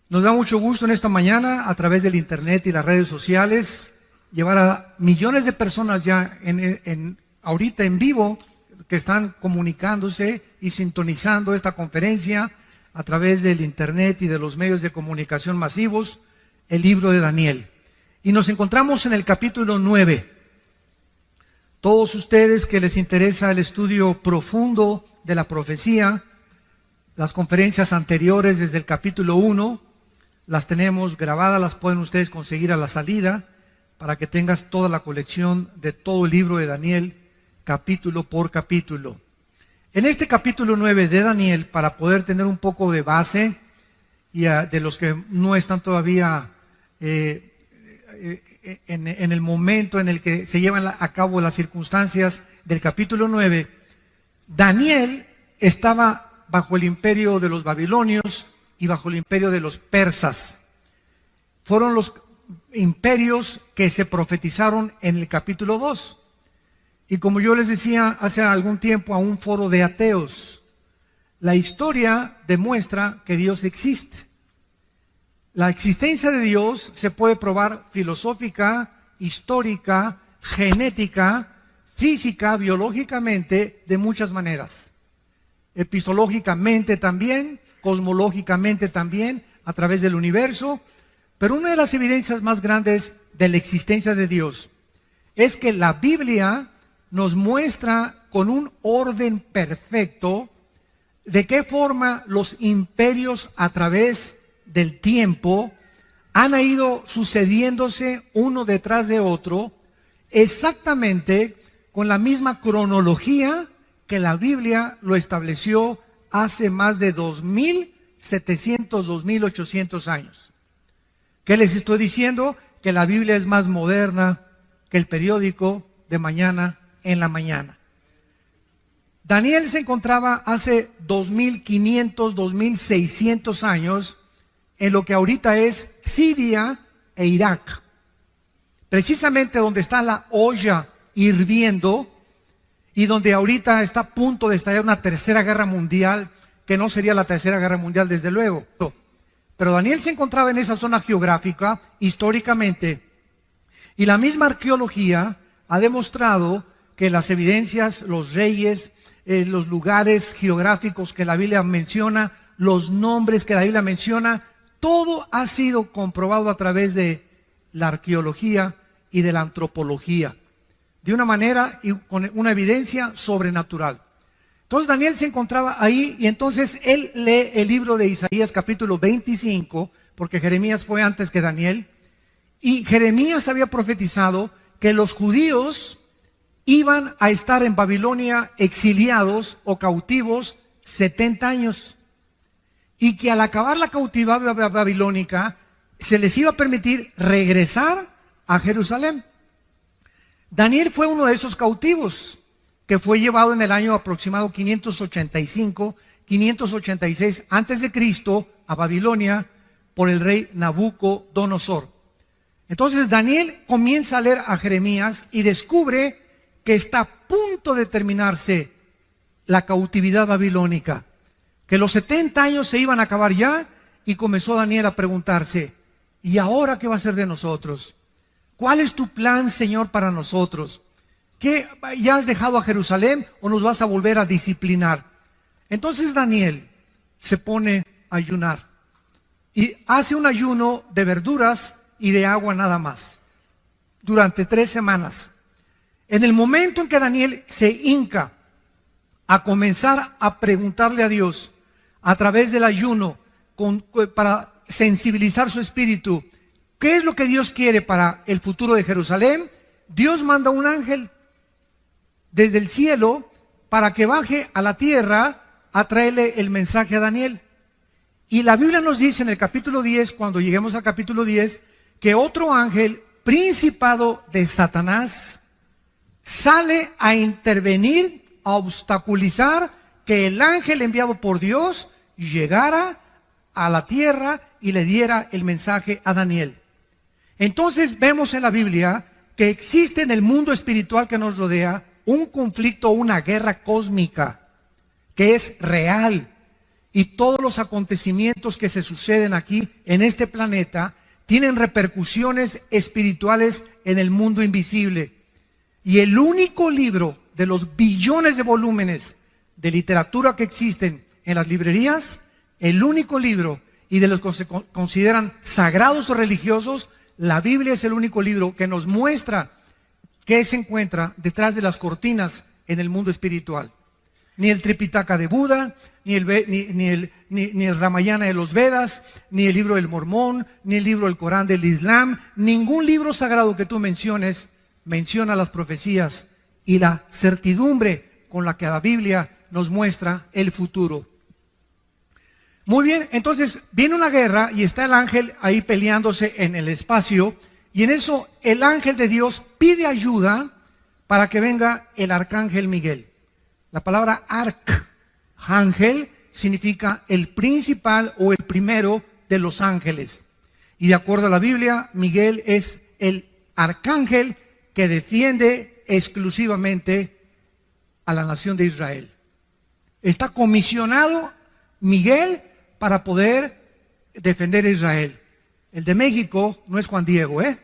Nos da mucho gusto en esta mañana, a través del internet y las redes sociales, llevar a millones de personas ya ahorita en vivo, que están comunicándose y sintonizando esta conferencia a través del internet y de los medios de comunicación masivos, el libro de Daniel. Y nos encontramos en el capítulo 9. Todos ustedes que les interesa el estudio profundo de la profecía, las conferencias anteriores desde el capítulo 1, las tenemos grabadas, las pueden ustedes conseguir a la salida, para que tengas toda la colección de todo el libro de Daniel, capítulo por capítulo. En este capítulo 9 de Daniel, para poder tener un poco de base, y de los que no están todavía en el momento en el que se llevan a cabo las circunstancias del capítulo 9, Daniel estaba bajo el imperio de los babilonios y bajo el imperio de los persas. Fueron los imperios que se profetizaron en el capítulo 2. Y como yo les decía hace algún tiempo a un foro de ateos, la historia demuestra que Dios existe. La existencia de Dios se puede probar filosófica, histórica, genética, física, biológicamente, de muchas maneras. Epistológicamente también, cosmológicamente también, a través del universo. Pero una de las evidencias más grandes de la existencia de Dios es que la Biblia nos muestra con un orden perfecto de qué forma los imperios a través del tiempo han ido sucediéndose uno detrás de otro, exactamente con la misma cronología que la Biblia lo estableció hace más de 2.700, 2.800 años. ¿Qué les estoy diciendo? Que la Biblia es más moderna que el periódico de mañana en la mañana. Daniel se encontraba hace 2.500, 2.600 años en lo que ahorita es Siria e Irak. Precisamente donde está la olla hirviendo y donde ahorita está a punto de estallar una tercera guerra mundial, que no sería la tercera guerra mundial desde luego. Pero Daniel se encontraba en esa zona geográfica históricamente, y la misma arqueología ha demostrado que las evidencias, los reyes, los lugares geográficos que la Biblia menciona, los nombres que la Biblia menciona, todo ha sido comprobado a través de la arqueología y de la antropología, de una manera y con una evidencia sobrenatural. Entonces Daniel se encontraba ahí, y entonces él lee el libro de Isaías capítulo 25, porque Jeremías fue antes que Daniel, y Jeremías había profetizado que los judíos iban a estar en Babilonia exiliados o cautivos 70 años, y que al acabar la cautividad babilónica se les iba a permitir regresar a Jerusalén. Daniel fue uno de esos cautivos que fue llevado en el año aproximado 585, 586 antes de Cristo a Babilonia por el rey Nabucodonosor. Entonces Daniel comienza a leer a Jeremías y descubre que está a punto de terminarse la cautividad babilónica, que los 70 años se iban a acabar ya, y comenzó Daniel a preguntarse: ¿y ahora qué va a ser de nosotros? ¿Cuál es tu plan, Señor, para nosotros? ¿Qué, ya has dejado a Jerusalén o nos vas a volver a disciplinar? Entonces Daniel se pone a ayunar y hace un ayuno de verduras y de agua nada más durante 3 semanas. En el momento en que Daniel se hinca a comenzar a preguntarle a Dios a través del ayuno para sensibilizar su espíritu, ¿qué es lo que Dios quiere para el futuro de Jerusalén? Dios manda un ángel desde el cielo para que baje a la tierra a traerle el mensaje a Daniel. Y la Biblia nos dice en el capítulo 10, cuando lleguemos al capítulo 10, que otro ángel, principado de Satanás, sale a intervenir, a obstaculizar que el ángel enviado por Dios llegara a la tierra y le diera el mensaje a Daniel. Entonces vemos en la Biblia que existe en el mundo espiritual que nos rodea un conflicto, una guerra cósmica que es real y todos los acontecimientos que se suceden aquí en este planeta tienen repercusiones espirituales en el mundo invisible. Y el único libro de los billones de volúmenes de literatura que existen en las librerías, el único libro y de los que se consideran sagrados o religiosos, la Biblia es el único libro que nos muestra qué se encuentra detrás de las cortinas en el mundo espiritual. Ni el Tripitaka de Buda, ni el Ramayana de los Vedas, ni el libro del Mormón, ni el libro del Corán del Islam, ningún libro sagrado que tú menciones menciona las profecías y la certidumbre con la que la Biblia nos muestra el futuro. Muy bien, entonces viene una guerra y está el ángel ahí peleándose en el espacio, y en eso el ángel de Dios pide ayuda para que venga el arcángel Miguel. La palabra arcángel significa el principal o el primero de los ángeles. Y de acuerdo a la Biblia, Miguel es el arcángel que defiende exclusivamente a la nación de Israel. Está comisionado Miguel para poder defender a Israel. El de México no es Juan Diego, ¿eh?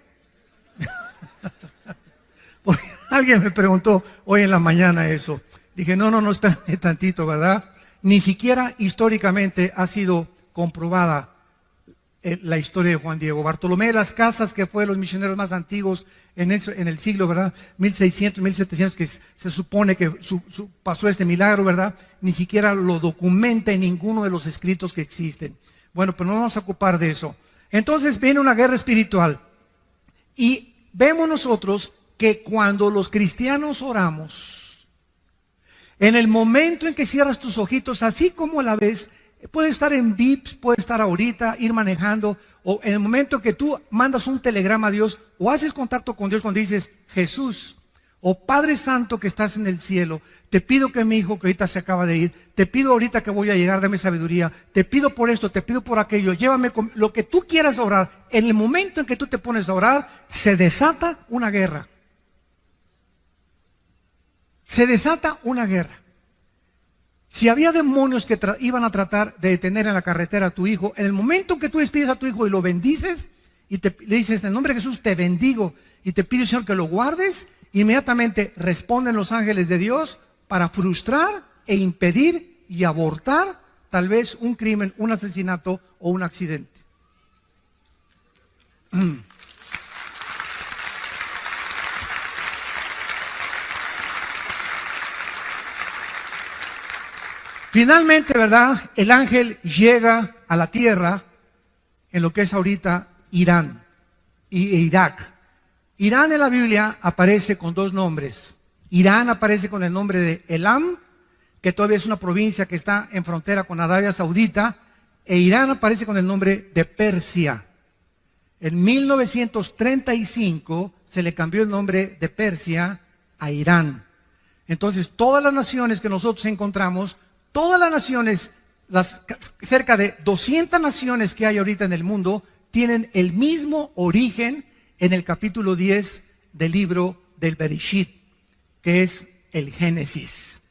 Porque alguien me preguntó hoy en la mañana eso. Dije, no, espérame tantito, ¿verdad? Ni siquiera históricamente ha sido comprobada la historia de Juan Diego. Bartolomé de las Casas, que fue de los misioneros más antiguos en el siglo, ¿verdad? 1600, 1700, que se supone que pasó este milagro, ¿verdad? Ni siquiera lo documenta en ninguno de los escritos que existen. Bueno, pero no vamos a ocupar de eso. Entonces viene una guerra espiritual. Y vemos nosotros que cuando los cristianos oramos, en el momento en que cierras tus ojitos, así como la ves, puede estar en VIPs, puede estar ahorita, ir manejando, o en el momento que tú mandas un telegrama a Dios, o haces contacto con Dios cuando dices, Jesús, o Padre Santo que estás en el cielo, te pido que mi hijo que ahorita se acaba de ir, te pido ahorita que voy a llegar, dame sabiduría, te pido por esto, te pido por aquello, llévame con lo que tú quieras orar. En el momento en que tú te pones a orar, se desata una guerra. Se desata una guerra. Si había demonios que iban a tratar de detener en la carretera a tu hijo, en el momento en que tú despides a tu hijo y lo bendices, y le dices, en el nombre de Jesús te bendigo, y te pido, Señor, que lo guardes, inmediatamente responden los ángeles de Dios para frustrar e impedir y abortar tal vez un crimen, un asesinato o un accidente. Finalmente, ¿verdad? El ángel llega a la tierra en lo que es ahorita Irán e Irak. Irán en la Biblia aparece con dos nombres. Irán aparece con el nombre de Elam, que todavía es una provincia que está en frontera con Arabia Saudita, e Irán aparece con el nombre de Persia. En 1935 se le cambió el nombre de Persia a Irán. Entonces, todas las naciones que nosotros encontramos, todas las naciones, cerca de 200 naciones que hay ahorita en el mundo, tienen el mismo origen en el capítulo 10 del libro del Bereshit, que es el Génesis.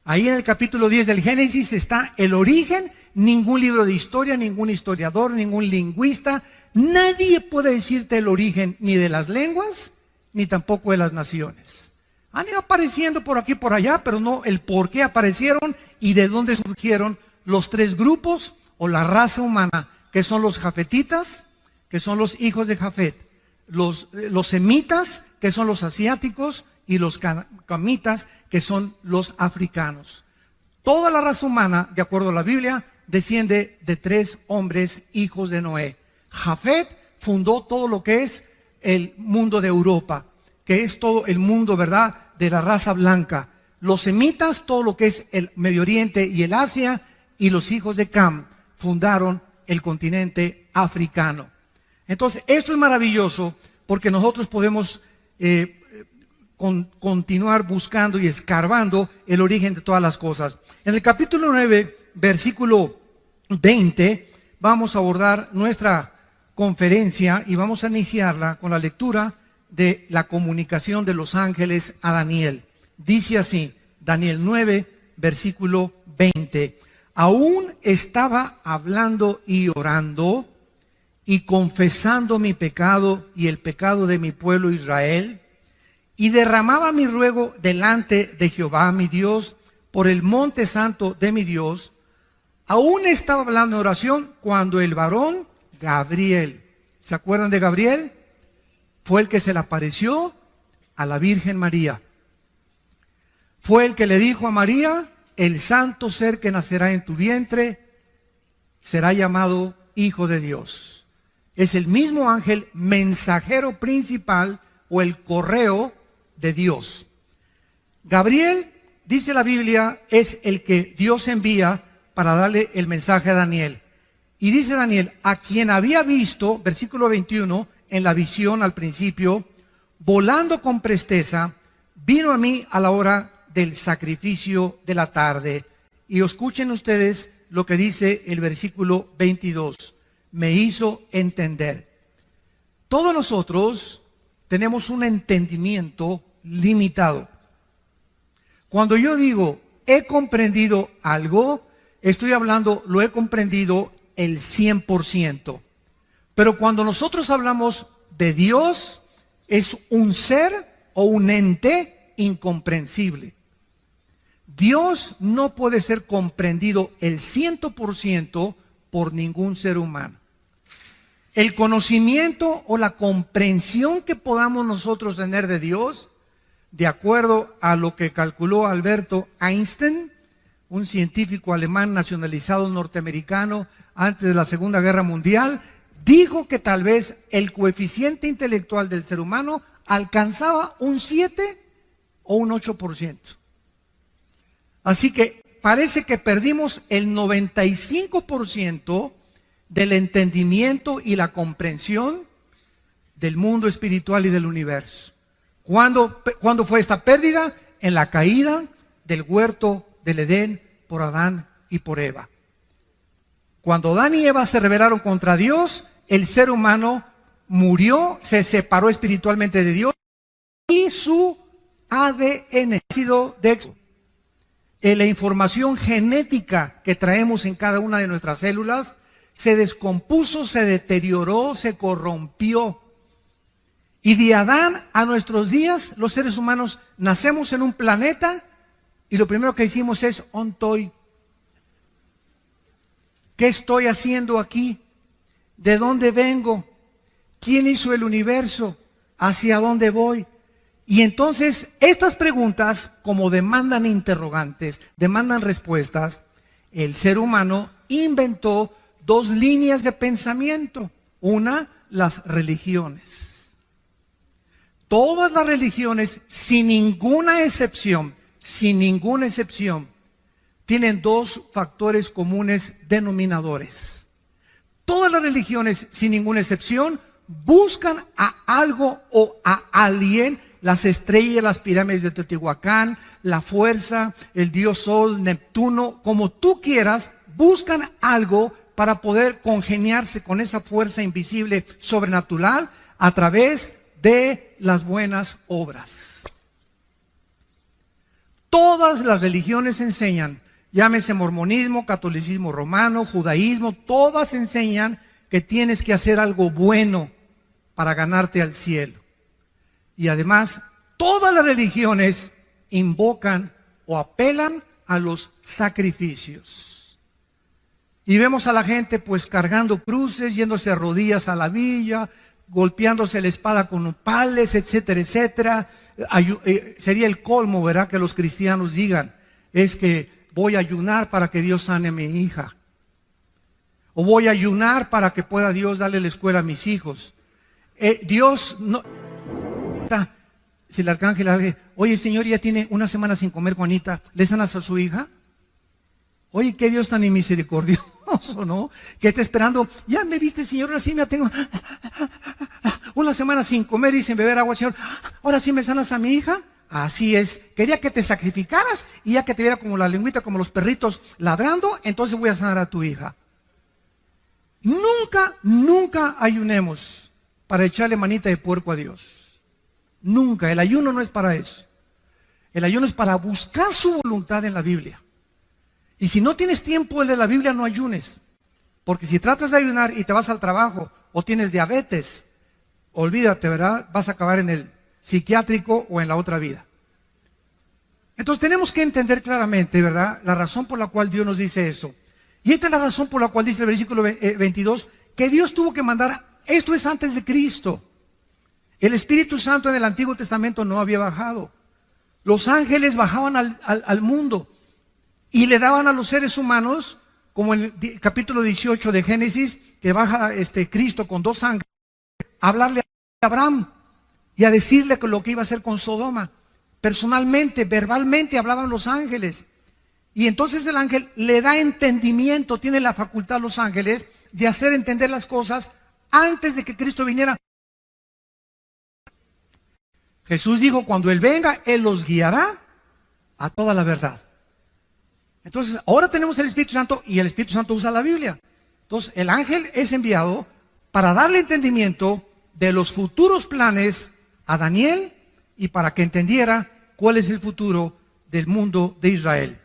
Ahí en el capítulo 10 del Génesis está el origen. Ningún libro de historia, ningún historiador, ningún lingüista, nadie puede decirte el origen ni de las lenguas, ni tampoco de las naciones. Han ido apareciendo por aquí y por allá, pero no el por qué aparecieron y de dónde surgieron los tres grupos o la raza humana, que son los jafetitas, que son los hijos de Jafet, los semitas, que son los asiáticos, y los camitas, que son los africanos. Toda la raza humana, de acuerdo a la Biblia, desciende de tres hombres, hijos de Noé. Jafet fundó todo lo que es el mundo de Europa, que es todo el mundo, ¿verdad?, de la raza blanca. Los semitas, todo lo que es el Medio Oriente y el Asia, y los hijos de Cam fundaron el continente africano. Entonces, esto es maravilloso porque nosotros podemos continuar buscando y escarbando el origen de todas las cosas. En el capítulo 9, versículo 20, vamos a abordar nuestra conferencia y vamos a iniciarla con la lectura de la comunicación de los ángeles a Daniel. Dice así, Daniel 9, versículo 20. aún estaba hablando y orando y confesando mi pecado y el pecado de mi pueblo Israel, y derramaba mi ruego delante de Jehová mi Dios por el monte santo de mi Dios, aún estaba hablando en oración cuando el varón Gabriel, ¿se acuerdan de Gabriel? Fue el que se le apareció a la Virgen María. Fue el que le dijo a María: el santo ser que nacerá en tu vientre será llamado Hijo de Dios. Es el mismo ángel mensajero principal o el correo de Dios. Gabriel, dice la Biblia, es el que Dios envía para darle el mensaje a Daniel. Y dice Daniel: a quien había visto, versículo 21, en la visión al principio, volando con presteza, vino a mí a la hora del sacrificio de la tarde. Y escuchen ustedes lo que dice el versículo 22. Me hizo entender. Todos nosotros tenemos un entendimiento limitado. Cuando yo digo he comprendido algo, estoy hablando, lo he comprendido el 100%. Pero cuando nosotros hablamos de Dios, es un ser o un ente incomprensible. Dios no puede ser comprendido el 100% por ningún ser humano. El conocimiento o la comprensión que podamos nosotros tener de Dios, de acuerdo a lo que calculó Alberto Einstein, un científico alemán nacionalizado norteamericano antes de la Segunda Guerra Mundial, dijo que tal vez el coeficiente intelectual del ser humano alcanzaba un 7 o un 8%. Así que parece que perdimos el 95% del entendimiento y la comprensión del mundo espiritual y del universo. ¿Cuándo fue esta pérdida? En la caída del huerto del Edén por Adán y por Eva. Cuando Adán y Eva se rebelaron contra Dios, el ser humano murió, se separó espiritualmente de Dios y su ADN, ácido de la información genética que traemos en cada una de nuestras células, se descompuso, se deterioró, se corrompió. Y de Adán a nuestros días, los seres humanos nacemos en un planeta y lo primero que hicimos es ontoi. ¿Qué estoy haciendo aquí? ¿De dónde vengo? ¿Quién hizo el universo? ¿Hacia dónde voy? Y entonces estas preguntas, como demandan interrogantes, demandan respuestas, el ser humano inventó dos líneas de pensamiento. Una, las religiones. Todas las religiones, sin ninguna excepción, tienen dos factores comunes denominadores. Todas las religiones, sin ninguna excepción, buscan a algo o a alguien, las estrellas, las pirámides de Teotihuacán, la fuerza, el dios Sol, Neptuno, como tú quieras, buscan algo para poder congeniarse con esa fuerza invisible sobrenatural a través de las buenas obras. Todas las religiones enseñan, llámese mormonismo, catolicismo romano, judaísmo, todas enseñan que tienes que hacer algo bueno para ganarte al cielo. Y además, todas las religiones invocan o apelan a los sacrificios. Y vemos a la gente pues cargando cruces, yéndose a rodillas a la villa, golpeándose la espada con pales, etcétera, etcétera. Sería el colmo, ¿verdad?, que los cristianos digan, es que voy a ayunar para que Dios sane a mi hija. O voy a ayunar para que pueda Dios darle la escuela a mis hijos. Dios no... Si el arcángel le dice, oye, señor, ya tiene una semana sin comer, Juanita, ¿le sanas a su hija? Oye, qué Dios tan misericordioso, ¿no? Que está esperando, ya me viste, señor, ahora sí me tengo una semana sin comer y sin beber agua, señor, ahora sí me sanas a mi hija. Así es, quería que te sacrificaras y ya que te viera como la lengüita, como los perritos ladrando, entonces voy a sanar a tu hija. Nunca ayunemos para echarle manita de puerco a Dios. Nunca, el ayuno no es para eso. El ayuno es para buscar su voluntad en la Biblia. Y si no tienes tiempo de la Biblia, no ayunes. Porque si tratas de ayunar y te vas al trabajo o tienes diabetes, olvídate, ¿verdad? Vas a acabar en el psiquiátrico o en la otra vida. Entonces tenemos que entender claramente, ¿verdad?, la razón por la cual Dios nos dice eso. Y esta es la razón por la cual dice el versículo 22, que Dios tuvo que mandar, esto es antes de Cristo. El Espíritu Santo en el Antiguo Testamento no había bajado. Los ángeles bajaban al mundo y le daban a los seres humanos, como en el capítulo 18 de Génesis, que baja Cristo con 2 ángeles, a hablarle a Abraham y a decirle lo que iba a hacer con Sodoma. Personalmente, verbalmente hablaban los ángeles. Y entonces el ángel le da entendimiento, tiene la facultad a los ángeles de hacer entender las cosas antes de que Cristo viniera. Jesús dijo, cuando Él venga, Él los guiará a toda la verdad. Entonces, ahora tenemos el Espíritu Santo y el Espíritu Santo usa la Biblia. Entonces, el ángel es enviado para darle entendimiento de los futuros planes a Daniel y para que entendiera cuál es el futuro del mundo de Israel.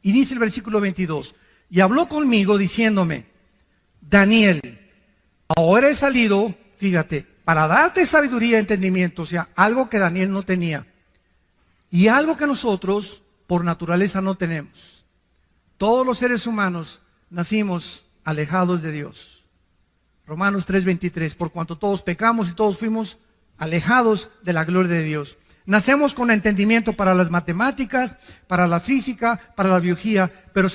Y dice el versículo 22, y habló conmigo diciéndome, Daniel, ahora he salido, fíjate, para darte sabiduría y entendimiento, o sea, algo que Daniel no tenía, y algo que nosotros por naturaleza no tenemos. Todos los seres humanos nacimos alejados de Dios. Romanos 3:23, por cuanto todos pecamos y todos fuimos alejados de la gloria de Dios. Nacemos con entendimiento para las matemáticas, para la física, para la biología, pero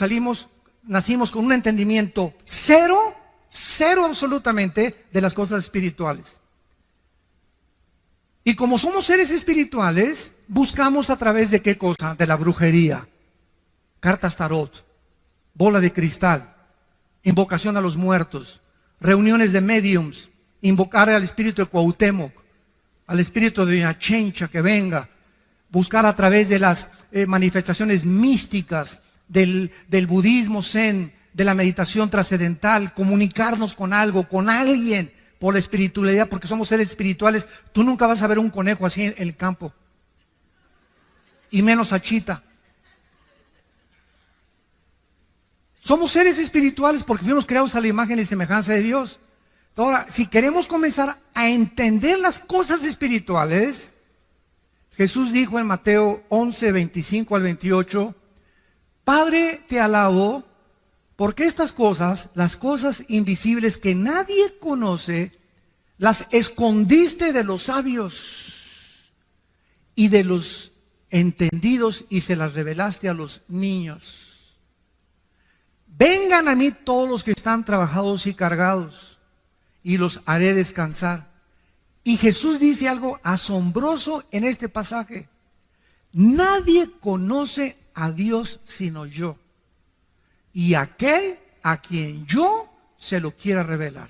nacimos con un entendimiento cero absolutamente de las cosas espirituales. Y como somos seres espirituales, buscamos a través de ¿qué cosa? De la brujería, cartas tarot, bola de cristal, invocación a los muertos, reuniones de mediums, invocar al espíritu de Cuauhtémoc, al espíritu de Achencha que venga, buscar a través de las manifestaciones místicas del budismo zen, de la meditación trascendental, comunicarnos con algo, con alguien, por la espiritualidad, porque somos seres espirituales. Tú nunca vas a ver un conejo así en el campo, y menos a Chita. Somos seres espirituales porque fuimos creados a la imagen y semejanza de Dios. Ahora, si queremos comenzar a entender las cosas espirituales, Jesús dijo en Mateo 11, 25 al 28, Padre, te alabo, porque estas cosas, las cosas invisibles que nadie conoce, las escondiste de los sabios y de los entendidos y se las revelaste a los niños. Vengan a mí todos los que están trabajados y cargados, y los haré descansar. Y Jesús dice algo asombroso en este pasaje. Nadie conoce a Dios sino yo, y aquel a quien yo se lo quiera revelar.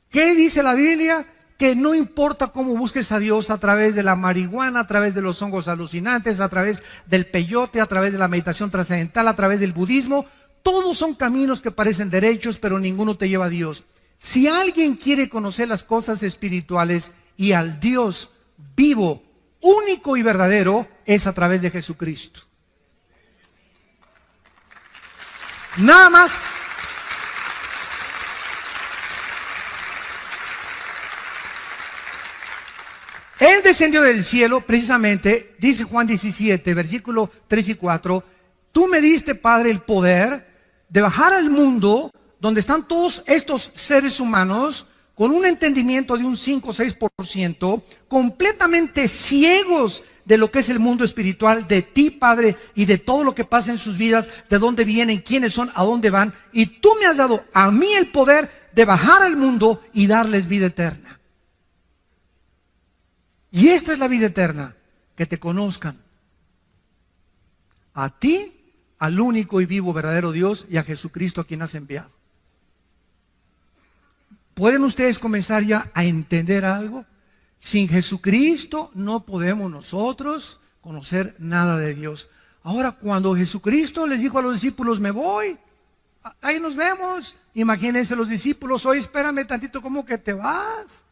¿Qué dice la Biblia? Que no importa cómo busques a Dios, a través de la marihuana, a través de los hongos alucinantes, a través del peyote, a través de la meditación trascendental, a través del budismo, todos son caminos que parecen derechos, pero ninguno te lleva a Dios. Si alguien quiere conocer las cosas espirituales y al Dios vivo, único y verdadero, es a través de Jesucristo. Nada más. Él descendió del cielo, precisamente, dice Juan 17, versículo 3 y 4, tú me diste, Padre, el poder de bajar al mundo donde están todos estos seres humanos con un entendimiento de un 5 o 6%, completamente ciegos de lo que es el mundo espiritual, de ti, Padre, y de todo lo que pasa en sus vidas, de dónde vienen, quiénes son, a dónde van. Y tú me has dado a mí el poder de bajar al mundo y darles vida eterna. Y esta es la vida eterna, que te conozcan a ti, al único y vivo verdadero Dios, y a Jesucristo a quien has enviado. ¿Pueden ustedes comenzar ya a entender algo? Sin Jesucristo no podemos nosotros conocer nada de Dios. Ahora, cuando Jesucristo les dijo a los discípulos, me voy, ahí nos vemos. Imagínense los discípulos, oye, espérame tantito, ¿cómo que te vas?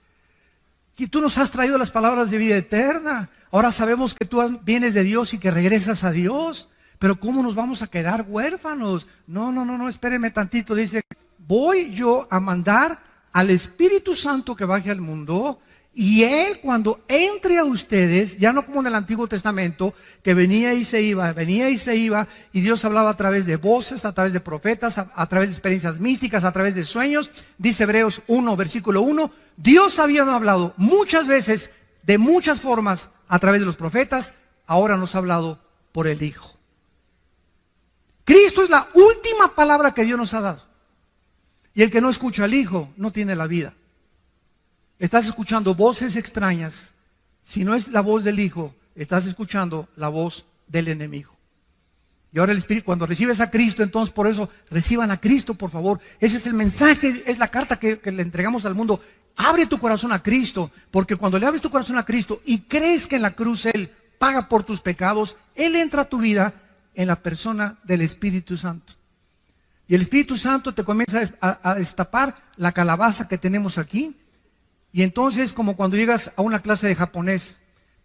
Y tú nos has traído las palabras de vida eterna. Ahora sabemos que tú vienes de Dios y que regresas a Dios. pero ¿cómo nos vamos a quedar huérfanos? No, espérenme tantito. Dice, voy yo a mandar al Espíritu Santo que baje al mundo, y Él cuando entre a ustedes, ya no como en el Antiguo Testamento, que venía y se iba, y Dios hablaba a través de voces, a través de profetas, a través de experiencias místicas, a través de sueños. Dice Hebreos 1, versículo 1, Dios había hablado muchas veces, de muchas formas, a través de los profetas, ahora nos ha hablado por el Hijo. Cristo es la última palabra que Dios nos ha dado. Y el que no escucha al Hijo no tiene la vida. Estás escuchando voces extrañas. Si no es la voz del Hijo, estás escuchando la voz del enemigo. Y ahora el Espíritu, cuando recibes a Cristo, entonces por eso reciban a Cristo, por favor. Ese es el mensaje, es la carta que le entregamos al mundo. Abre tu corazón a Cristo, porque cuando le abres tu corazón a Cristo y crees que en la cruz Él paga por tus pecados, Él entra a tu vida en la persona del Espíritu Santo. Y el Espíritu Santo te comienza a destapar la calabaza que tenemos aquí. Y entonces, como cuando llegas a una clase de japonés,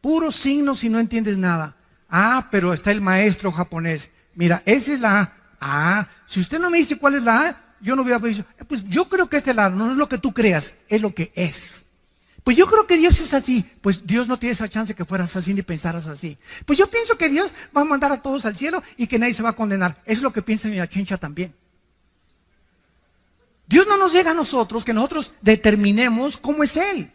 puros signos y no entiendes nada. Ah, pero está el maestro japonés. Mira, esa es la A. Ah, si usted no me dice cuál es la A, yo no voy a decir, pues yo creo que esta es la A. No es lo que tú creas, es lo que es. Pues yo creo que Dios es así. Pues Dios no tiene esa chance que fueras así ni pensaras así. Pues yo pienso que Dios va a mandar a todos al cielo y que nadie se va a condenar. Es lo que piensa mi chincha también. Dios no nos llega a nosotros que nosotros determinemos cómo es Él.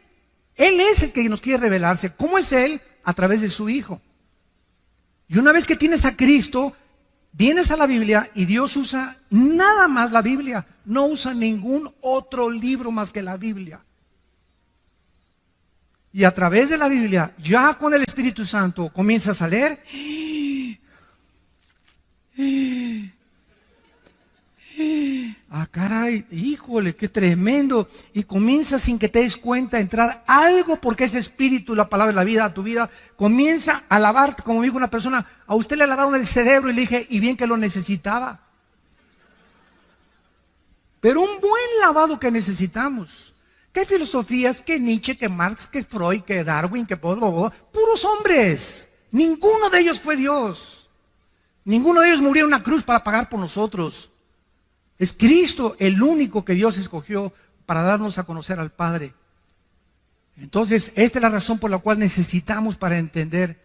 Él es el que nos quiere revelarse. ¿Cómo es Él? A través de su Hijo. Y una vez que tienes a Cristo, vienes a la Biblia y Dios usa nada más la Biblia. No usa ningún otro libro más que la Biblia. Y a través de la Biblia, ya con el Espíritu Santo, comienzas a leer. Ah, caray, híjole, qué tremendo. Y comienza sin que te des cuenta a entrar algo, porque ese espíritu, la palabra de la vida, a tu vida, comienza a lavarte, como dijo una persona, a usted le lavaron el cerebro y le dije, y bien que lo necesitaba. Pero un buen lavado que necesitamos. ¿Qué filosofías? ¿Qué Nietzsche? ¿Qué Marx? ¿Qué Freud? ¿Qué Darwin? ¿Qué puros hombres? Ninguno de ellos fue Dios. Ninguno de ellos murió en una cruz para pagar por nosotros. Es Cristo el único que Dios escogió para darnos a conocer al Padre. Entonces, esta es la razón por la cual necesitamos para entender.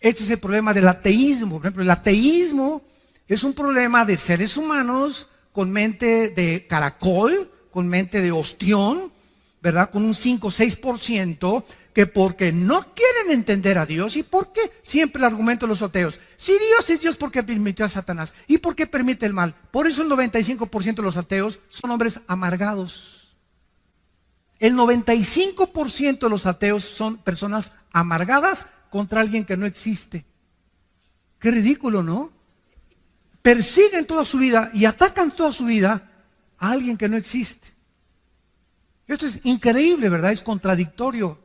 Este es el problema del ateísmo. Por ejemplo, el ateísmo es un problema de seres humanos con mente de caracol, con mente de ostión, ¿verdad? Con un 5 o 6%, que porque no quieren entender a Dios. ¿Y por qué? Siempre el argumento de los ateos. Si Dios es Dios, ¿por qué permitió a Satanás? ¿Y por qué permite el mal? Por eso el 95% de los ateos son hombres amargados. El 95% de los ateos son personas amargadas contra alguien que no existe. Qué ridículo, ¿no? Persiguen toda su vida y atacan toda su vida a alguien que no existe. Esto es increíble, ¿verdad? Es contradictorio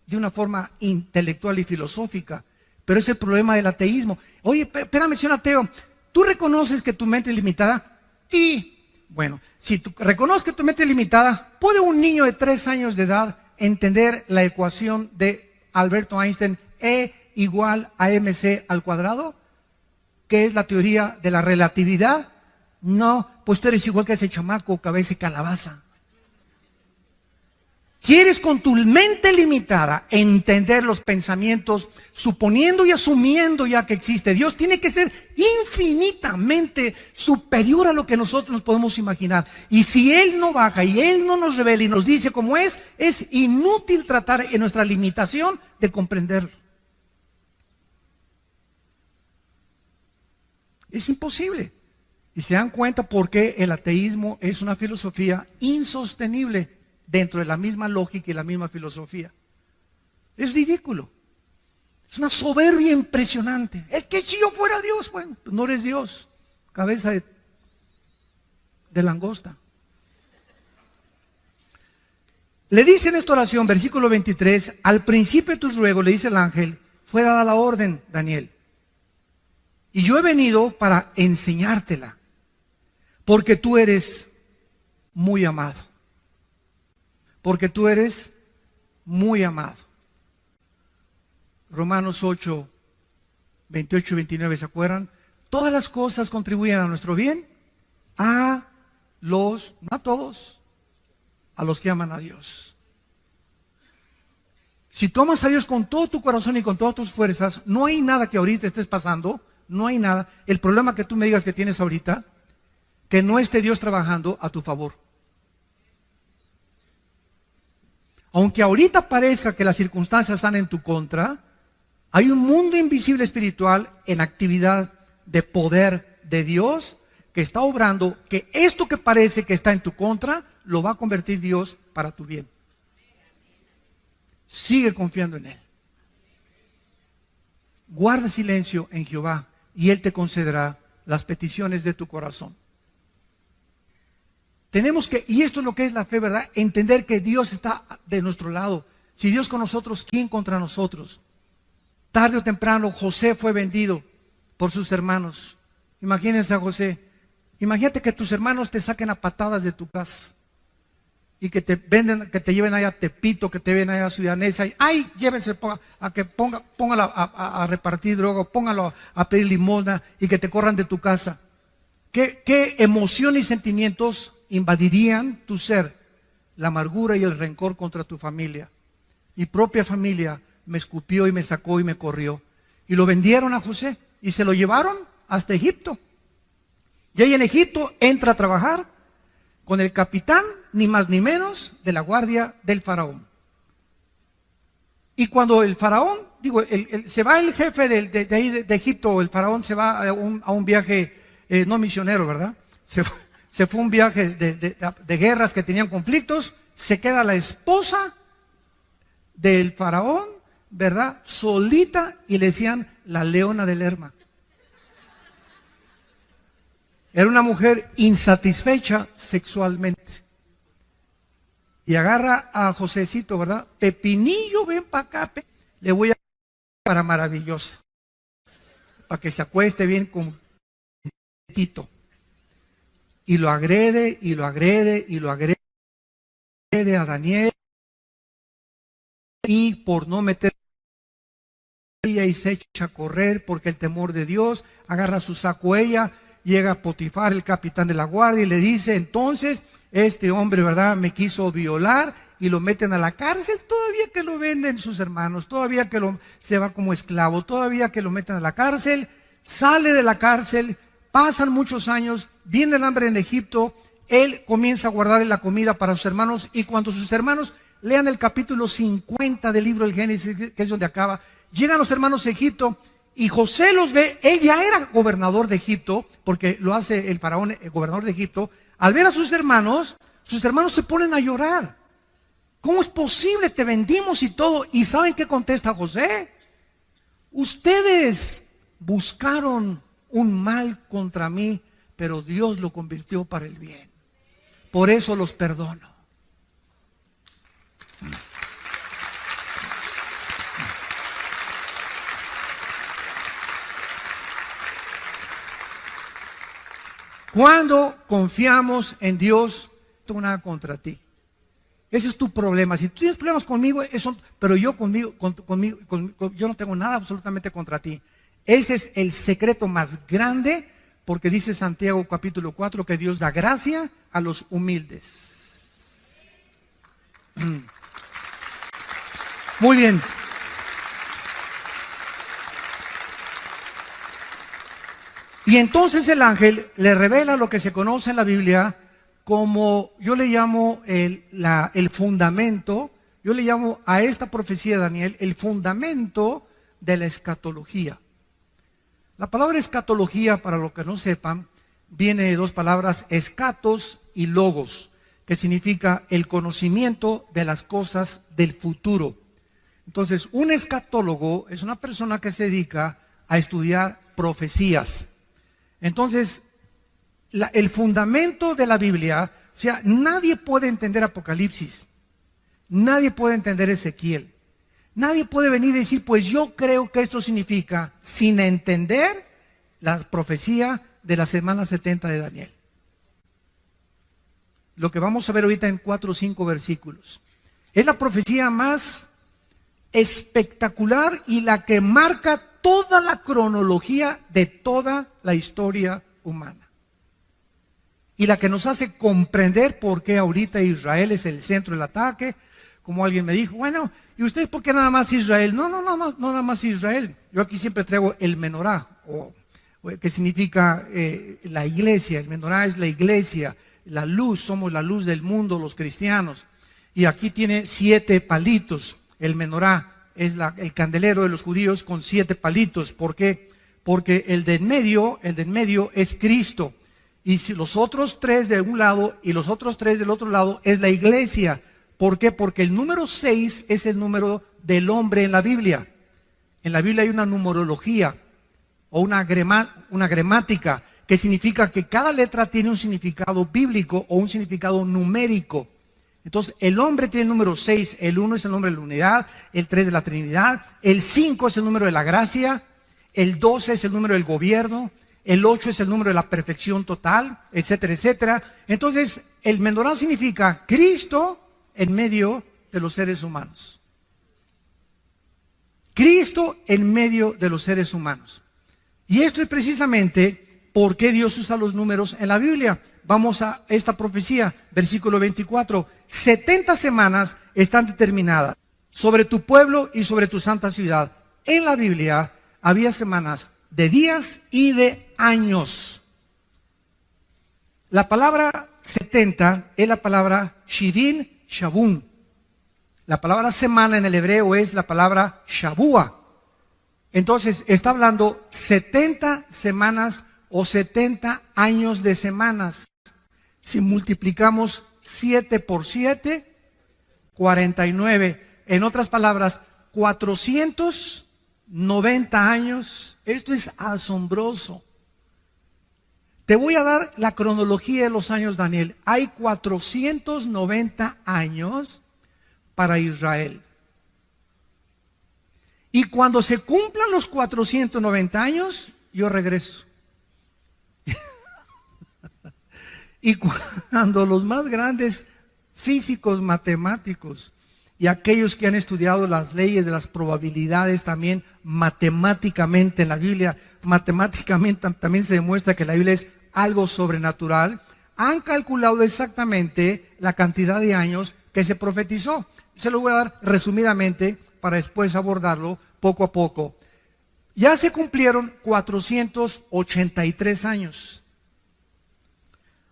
de una forma intelectual y filosófica, pero es el problema del ateísmo. Oye, espérame, señor ateo, ¿tú reconoces que tu mente es limitada? Y, bueno, si tú reconoces que tu mente es limitada, ¿puede un niño de 3 años de edad entender la ecuación de Alberto Einstein, E igual a mc al cuadrado? ¿Qué es la teoría de la relatividad? No, pues tú eres igual que ese chamaco, cabeza y calabaza. ¿Quieres con tu mente limitada entender los pensamientos, suponiendo y asumiendo ya que existe Dios? Tiene que ser infinitamente superior a lo que nosotros nos podemos imaginar. Y si Él no baja y Él no nos revela y nos dice cómo es inútil tratar en nuestra limitación de comprenderlo. Es imposible. Y se dan cuenta por qué el ateísmo es una filosofía insostenible dentro de la misma lógica y la misma filosofía. Es ridículo. Es una soberbia impresionante. Es que si yo fuera Dios, bueno, pues no eres Dios. Cabeza de langosta. Le dice en esta oración, versículo 23, al principio de tus ruegos, le dice el ángel, fue dada la orden, Daniel. Y yo he venido para enseñártela, porque tú eres muy amado. Porque tú eres muy amado. Romanos 8, 28 y 29, ¿se acuerdan? todas las cosas contribuyen a nuestro bien, a los, no a todos, a los que aman a Dios. Si tú amas a Dios con todo tu corazón y con todas tus fuerzas, no hay nada que ahorita estés pasando, no hay nada. El problema que tú me digas que tienes ahorita, que no esté Dios trabajando a tu favor. Aunque ahorita parezca que las circunstancias están en tu contra, hay un mundo invisible espiritual en actividad de poder de Dios que está obrando, que esto que parece que está en tu contra, lo va a convertir Dios para tu bien. Sigue confiando en Él. Guarda silencio en Jehová y Él te concederá las peticiones de tu corazón. Tenemos que, y esto es lo que es la fe, ¿verdad? Entender que Dios está de nuestro lado. Si Dios con nosotros, ¿quién contra nosotros? Tarde o temprano José fue vendido por sus hermanos. Imagínense a José. Imagínate que tus hermanos te saquen a patadas de tu casa y que te venden, que te lleven allá a Tepito, que te lleven allá a Ciudad Neza. Ay, llévense póngalo a repartir droga, póngalo a pedir limosna y que te corran de tu casa. ¿Qué emociones y sentimientos invadirían tu ser? La amargura y el rencor contra tu familia. Mi propia familia me escupió y me sacó y me corrió. Y lo vendieron a José y se lo llevaron hasta Egipto. Y ahí en Egipto entra a trabajar con el capitán, ni más ni menos, de la guardia del faraón. Y cuando el faraón, se va el jefe de ahí de Egipto, el faraón se va a un viaje, no misionero, ¿verdad? Se fue un viaje de guerras que tenían conflictos, se queda la esposa del faraón, ¿verdad? Solita, y le decían la leona del Lerma. Era una mujer insatisfecha sexualmente. Y agarra a Josecito, ¿verdad? Pepinillo, ven para acá. Le voy a para maravillosa. Para que se acueste bien con Tito. Y lo agrede, y lo agrede, y lo agrede a Daniel. Y por no meter ella y se echa a correr porque el temor de Dios, agarra su saco ella. Llega Potifar, el capitán de la guardia, y le dice, entonces, este hombre, ¿verdad?, me quiso violar, y lo meten a la cárcel, todavía que lo venden sus hermanos, todavía que se va como esclavo, todavía que lo meten a la cárcel, sale de la cárcel, pasan muchos años, viene el hambre en Egipto, él comienza a guardar la comida para sus hermanos, y cuando sus hermanos lean el capítulo 50 del libro del Génesis, que es donde acaba, llegan los hermanos a Egipto, y José los ve, él ya era gobernador de Egipto, porque lo hace el faraón, el gobernador de Egipto. Al ver a sus hermanos se ponen a llorar. ¿Cómo es posible? Te vendimos y todo. ¿Y saben qué contesta José? Ustedes buscaron un mal contra mí, pero Dios lo convirtió para el bien. Por eso los perdono. Cuando confiamos en Dios, no tengo nada contra ti. Ese es tu problema. Si tú tienes problemas conmigo, pero yo yo no tengo nada absolutamente contra ti. Ese es el secreto más grande, porque dice Santiago capítulo 4 que Dios da gracia a los humildes. Muy bien. Y entonces el ángel le revela lo que se conoce en la Biblia como, yo le llamo el fundamento, yo le llamo a esta profecía de Daniel el fundamento de la escatología. La palabra escatología, para los que no sepan, viene de dos palabras, escatos y logos, que significa el conocimiento de las cosas del futuro. Entonces, un escatólogo es una persona que se dedica a estudiar profecías. Entonces, el fundamento de la Biblia, o sea, nadie puede entender Apocalipsis, nadie puede entender Ezequiel, nadie puede venir y decir, pues yo creo que esto significa, sin entender la profecía de la semana 70 de Daniel. Lo que vamos a ver ahorita en 4 o 5 versículos. Es la profecía más espectacular y la que marca toda la cronología de toda la historia humana. Y la que nos hace comprender por qué ahorita Israel es el centro del ataque. Como alguien me dijo, bueno, ¿y ustedes por qué nada más Israel? No nada más Israel. Yo aquí siempre traigo el menorá, que significa la iglesia. El menorá es la iglesia, la luz, somos la luz del mundo, los cristianos. Y aquí tiene 7 palitos. El menorá es el candelero de los judíos con 7 palitos. ¿Por qué? Porque el de en medio es Cristo. Y si los otros 3 de un lado y los otros 3 del otro lado es la iglesia. ¿Por qué? Porque el número 6 es el número del hombre en la Biblia. En la Biblia hay una numerología o una gramática que significa que cada letra tiene un significado bíblico o un significado numérico. Entonces, el hombre tiene el número 6, el 1 es el número de la unidad, el 3 de la Trinidad, el 5 es el número de la gracia, el 12 es el número del gobierno, el 8 es el número de la perfección total, etcétera, etcétera. Entonces, el menorá significa Cristo en medio de los seres humanos. Cristo en medio de los seres humanos. Y esto es precisamente por qué Dios usa los números en la Biblia. Vamos a esta profecía, versículo 24. 70 semanas están determinadas sobre tu pueblo y sobre tu santa ciudad. En la Biblia había semanas de días y de años. La palabra 70 es la palabra Shivin Shabun. La palabra semana en el hebreo es la palabra Shabua. Entonces está hablando 70 semanas o 70 años de semanas. Si multiplicamos 7 por 7, 49. En otras palabras, 490 años. Esto es asombroso. Te voy a dar la cronología de los años, Daniel. Hay 490 años para Israel. Y cuando se cumplan los 490 años, yo regreso. Y cuando los más grandes físicos, matemáticos y aquellos que han estudiado las leyes de las probabilidades también matemáticamente en la Biblia, matemáticamente también se demuestra que la Biblia es algo sobrenatural, han calculado exactamente la cantidad de años que se profetizó. Se lo voy a dar resumidamente para después abordarlo poco a poco. Ya se cumplieron 483 años.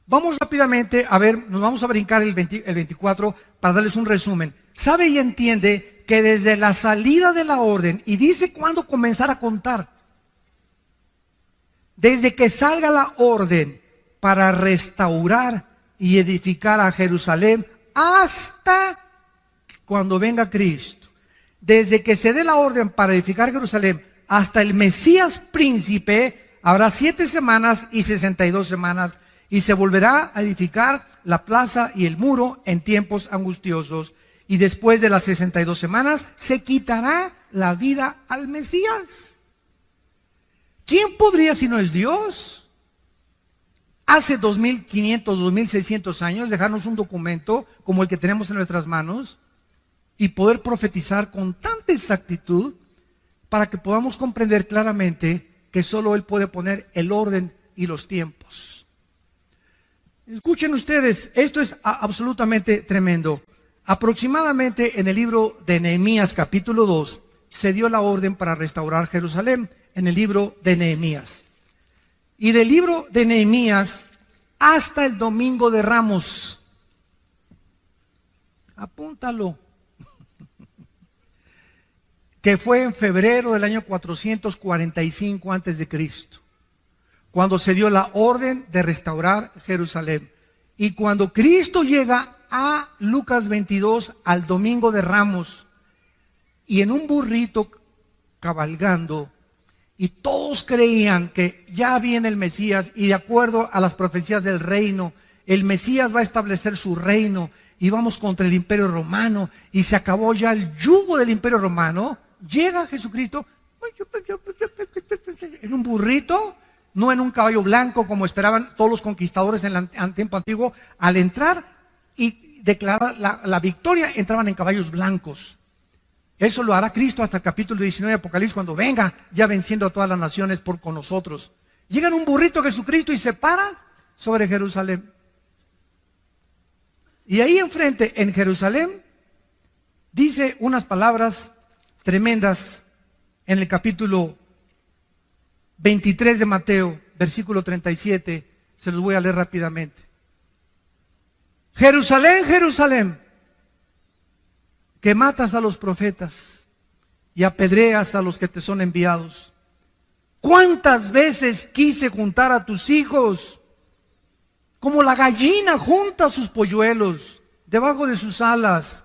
Vamos rápidamente a ver, nos vamos a brincar el 24 para darles un resumen. Sabe y entiende que desde la salida de la orden, y dice cuándo comenzar a contar, desde que salga la orden para restaurar y edificar a Jerusalén hasta cuando venga Cristo, desde que se dé la orden para edificar Jerusalén hasta el Mesías príncipe, habrá 7 semanas y 62 semanas, y se volverá a edificar la plaza y el muro en tiempos angustiosos. Y después de las 62 semanas se quitará la vida al Mesías. ¿Quién podría si no es Dios? Hace 2500, 2600 años dejarnos un documento como el que tenemos en nuestras manos y poder profetizar con tanta exactitud para que podamos comprender claramente que solo Él puede poner el orden y los tiempos. Escuchen ustedes, esto es absolutamente tremendo. Aproximadamente en el libro de Nehemías capítulo 2 se dio la orden para restaurar Jerusalén, en el libro de Nehemías. Y del libro de Nehemías hasta el domingo de Ramos. Apúntalo. Que fue en febrero del año 445 antes de Cristo. Cuando se dio la orden de restaurar Jerusalén. Y cuando Cristo llega a Lucas 22, al domingo de Ramos, y en un burrito cabalgando, y todos creían que ya viene el Mesías, y de acuerdo a las profecías del reino, el Mesías va a establecer su reino, y vamos contra el Imperio Romano, y se acabó ya el yugo del Imperio Romano. Llega Jesucristo en un burrito, no en un caballo blanco como esperaban todos los conquistadores en el tiempo antiguo. Al entrar y declarar la victoria, entraban en caballos blancos. Eso lo hará Cristo hasta el capítulo 19 de Apocalipsis, cuando venga ya venciendo a todas las naciones con nosotros. Llega en un burrito Jesucristo y se para sobre Jerusalén. Y ahí enfrente, en Jerusalén, dice unas palabras tremendas en el capítulo 23 de Mateo, versículo 37. Se los voy a leer rápidamente. Jerusalén, Jerusalén, que matas a los profetas y apedreas a los que te son enviados. ¿Cuántas veces quise juntar a tus hijos, como la gallina junta sus polluelos debajo de sus alas,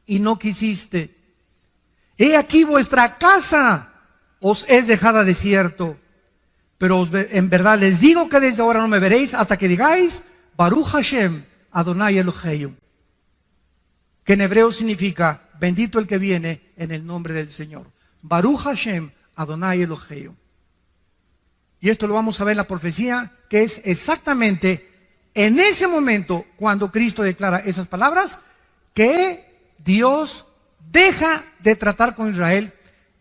y no quisiste? He aquí vuestra casa os es dejada desierto. Pero en verdad les digo que desde ahora no me veréis hasta que digáis, Baruch Hashem, Adonai Eloheinu. Que en hebreo significa, bendito el que viene en el nombre del Señor. Baruch Hashem, Adonai Eloheinu. Y esto lo vamos a ver en la profecía, que es exactamente en ese momento cuando Cristo declara esas palabras, que Dios deja de tratar con Israel.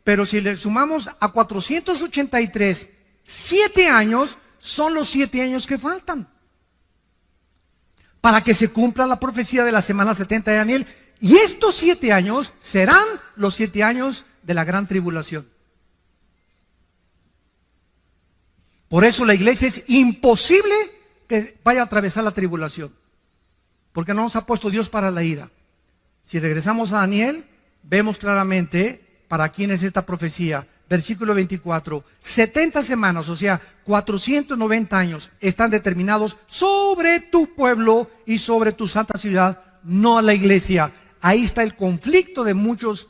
Pero si le sumamos a 483, 7 años son los 7 años que faltan para que se cumpla la profecía de la semana 70 de Daniel. Y estos 7 años serán los 7 años de la gran tribulación. Por eso la iglesia es imposible que vaya a atravesar la tribulación, porque no nos ha puesto Dios para la ira. Si regresamos a Daniel, vemos claramente para quién es esta profecía. Versículo 24, 70 semanas, o sea, 490 años, están determinados sobre tu pueblo y sobre tu santa ciudad, no a la iglesia. Ahí está el conflicto de muchas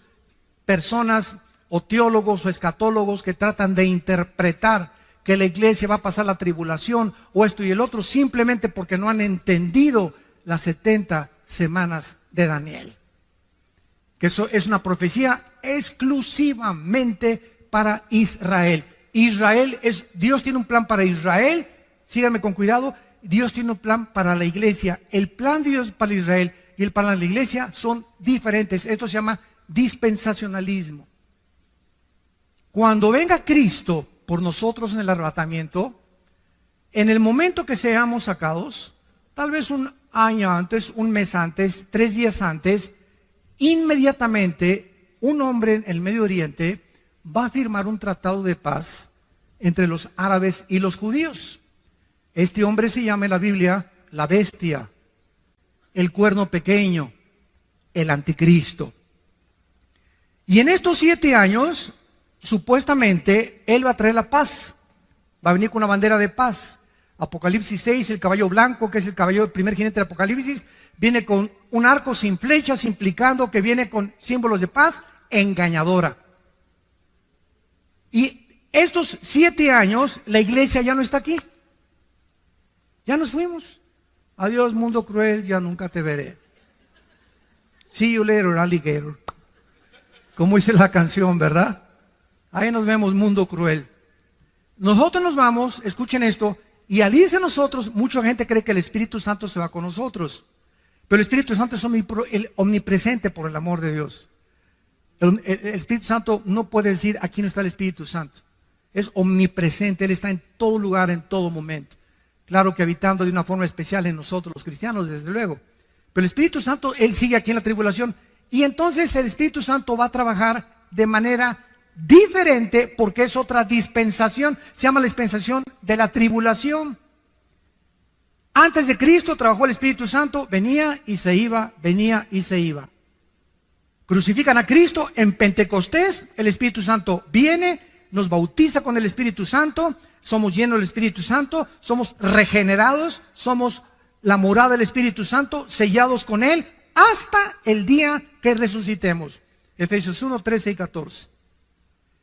personas o teólogos o escatólogos que tratan de interpretar que la iglesia va a pasar la tribulación o esto y el otro, simplemente porque no han entendido las 70 semanas de Daniel. Que eso es una profecía exclusivamente para Israel. Dios tiene un plan para Israel, síganme con cuidado, Dios tiene un plan para la iglesia. El plan de Dios para Israel y el para la iglesia son diferentes. Esto se llama dispensacionalismo. Cuando venga Cristo por nosotros en el arrebatamiento, en el momento que seamos sacados, tal vez un año antes, un mes antes, 3 días antes, inmediatamente un hombre en el Medio Oriente va a firmar un tratado de paz entre los árabes y los judíos. Este hombre se llama en la Biblia la bestia, el cuerno pequeño, el anticristo. Y en estos 7 años, supuestamente, él va a traer la paz. Va a venir con una bandera de paz. Apocalipsis 6, el caballo blanco, que es el caballo del primer jinete de Apocalipsis, viene con un arco sin flechas, implicando que viene con símbolos de paz engañadora. Y estos 7 años, la iglesia ya no está aquí. Ya nos fuimos. Adiós, mundo cruel, ya nunca te veré. See you later, alligator. Como dice la canción, ¿verdad? Ahí nos vemos, mundo cruel. Nosotros nos vamos, escuchen esto, y al irse nosotros, mucha gente cree que el Espíritu Santo se va con nosotros. Pero el Espíritu Santo es omnipresente por el amor de Dios. El Espíritu Santo no puede decir, aquí no está el Espíritu Santo. Es omnipresente, Él está en todo lugar, en todo momento. Claro que habitando de una forma especial en nosotros los cristianos, desde luego. Pero el Espíritu Santo, Él sigue aquí en la tribulación. Y entonces el Espíritu Santo va a trabajar de manera diferente porque es otra dispensación. Se llama la dispensación de la tribulación. Antes de Cristo trabajó el Espíritu Santo, venía y se iba, venía y se iba. Crucifican a Cristo en Pentecostés, el Espíritu Santo viene, nos bautiza con el Espíritu Santo, somos llenos del Espíritu Santo, somos regenerados, somos la morada del Espíritu Santo, sellados con Él, hasta el día que resucitemos. Efesios 1, 13 y 14.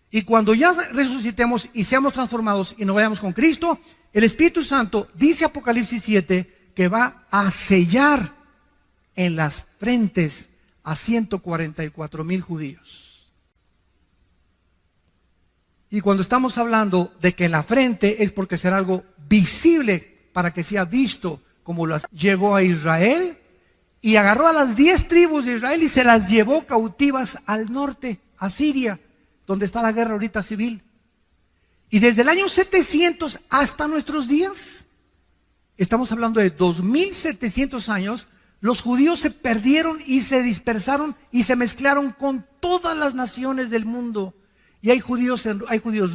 Y cuando ya resucitemos y seamos transformados y nos vayamos con Cristo, el Espíritu Santo, dice Apocalipsis 7, que va a sellar en las frentes a 144,000 judíos. Y cuando estamos hablando de que en la frente es porque será algo visible para que sea visto como las llegó a Israel y agarró a las 10 tribus de Israel y se las llevó cautivas al norte, a Siria, donde está la guerra ahorita civil. Y desde el año 700 hasta nuestros días, estamos hablando de 2700 años, los judíos se perdieron y se dispersaron y se mezclaron con todas las naciones del mundo. Y hay judíos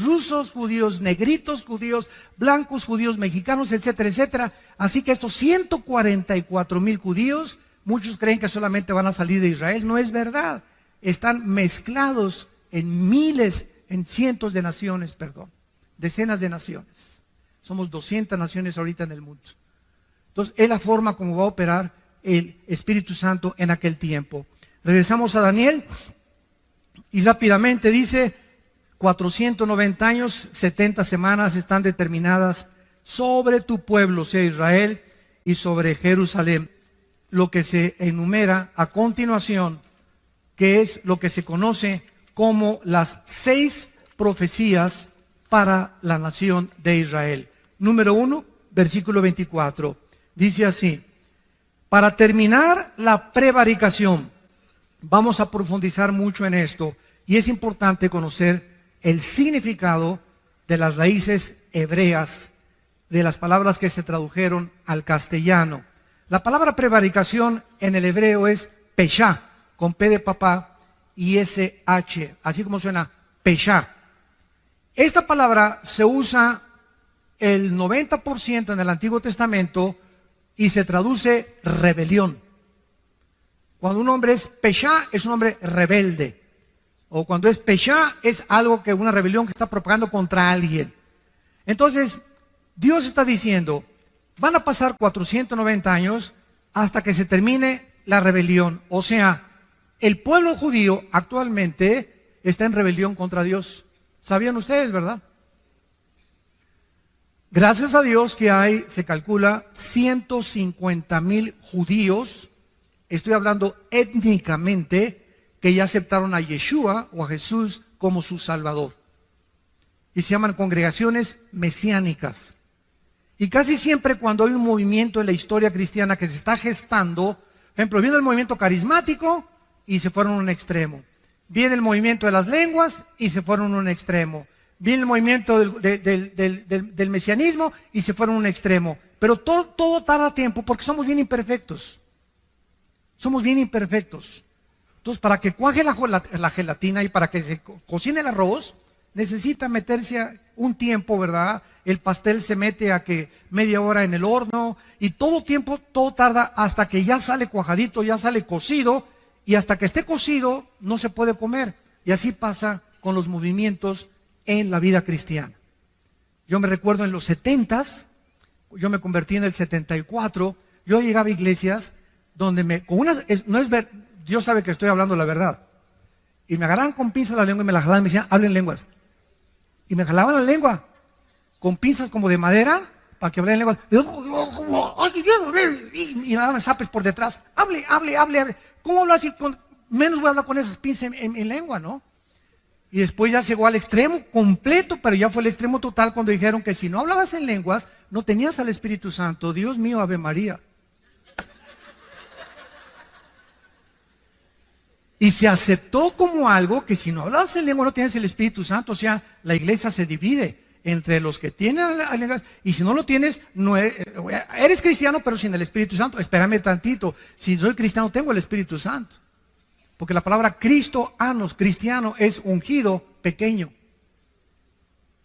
rusos, judíos negritos, judíos blancos, judíos mexicanos, etcétera, etcétera. Así que estos 144,000 judíos, muchos creen que solamente van a salir de Israel. No es verdad. Están mezclados en miles, en cientos de naciones, decenas de naciones. Somos 200 naciones ahorita en el mundo. Entonces, es la forma como va a operar el Espíritu Santo en aquel tiempo. Regresamos a Daniel y rápidamente dice: 490 años, 70 semanas están determinadas sobre tu pueblo, sea Israel, y sobre Jerusalén. Lo que se enumera a continuación, que es lo que se conoce como las 6 profecías para la nación de Israel. Número 1, versículo 24. Dice así: para terminar la prevaricación, vamos a profundizar mucho en esto, y es importante conocer el significado de las raíces hebreas, de las palabras que se tradujeron al castellano. La palabra prevaricación en el hebreo es peshá, con P de papá y SH, así como suena, peshá. Esta palabra se usa el 90% en el Antiguo Testamento y se traduce rebelión. Cuando un hombre es peshá, es un hombre rebelde. O cuando es peshá, es algo que una rebelión que está propagando contra alguien. Entonces, Dios está diciendo, van a pasar 490 años hasta que se termine la rebelión. O sea, el pueblo judío actualmente está en rebelión contra Dios. ¿Sabían ustedes, verdad? Gracias a Dios que hay, se calcula, 150,000 judíos, estoy hablando étnicamente, que ya aceptaron a Yeshua o a Jesús como su Salvador. Y se llaman congregaciones mesiánicas. Y casi siempre cuando hay un movimiento en la historia cristiana que se está gestando, por ejemplo, viene el movimiento carismático y se fueron a un extremo. Viene el movimiento de las lenguas y se fueron a un extremo. Viene el movimiento del mesianismo y se fueron a un extremo. Pero todo tarda tiempo porque somos bien imperfectos. Somos bien imperfectos. Entonces, para que cuaje la gelatina y para que se cocine el arroz, necesita meterse un tiempo, ¿verdad? El pastel se mete a que media hora en el horno y todo tarda hasta que ya sale cuajadito, ya sale cocido, y hasta que esté cocido no se puede comer. Y así pasa con los movimientos en la vida cristiana. Yo me recuerdo en los 70s, yo me convertí en el 74, yo llegaba a iglesias donde Dios sabe que estoy hablando la verdad. Y me agarraban con pinzas la lengua y me la jalaban y me decían, hablen lenguas. Y me jalaban la lengua con pinzas como de madera para que hablara en lengua. Y me daban zapes por detrás. Hable. ¿Cómo hablo así? Menos voy a hablar con esas pinzas en lengua, ¿no? Y después ya llegó al extremo completo, pero ya fue el extremo total cuando dijeron que si no hablabas en lenguas, no tenías al Espíritu Santo. Dios mío, Ave María. Y se aceptó como algo que si no hablabas en lengua no tienes el Espíritu Santo. O sea, la iglesia se divide entre los que tienen lenguas y si no lo tienes, no eres cristiano pero sin el Espíritu Santo. Espérame tantito, si soy cristiano tengo el Espíritu Santo. Porque la palabra cristiano es ungido pequeño.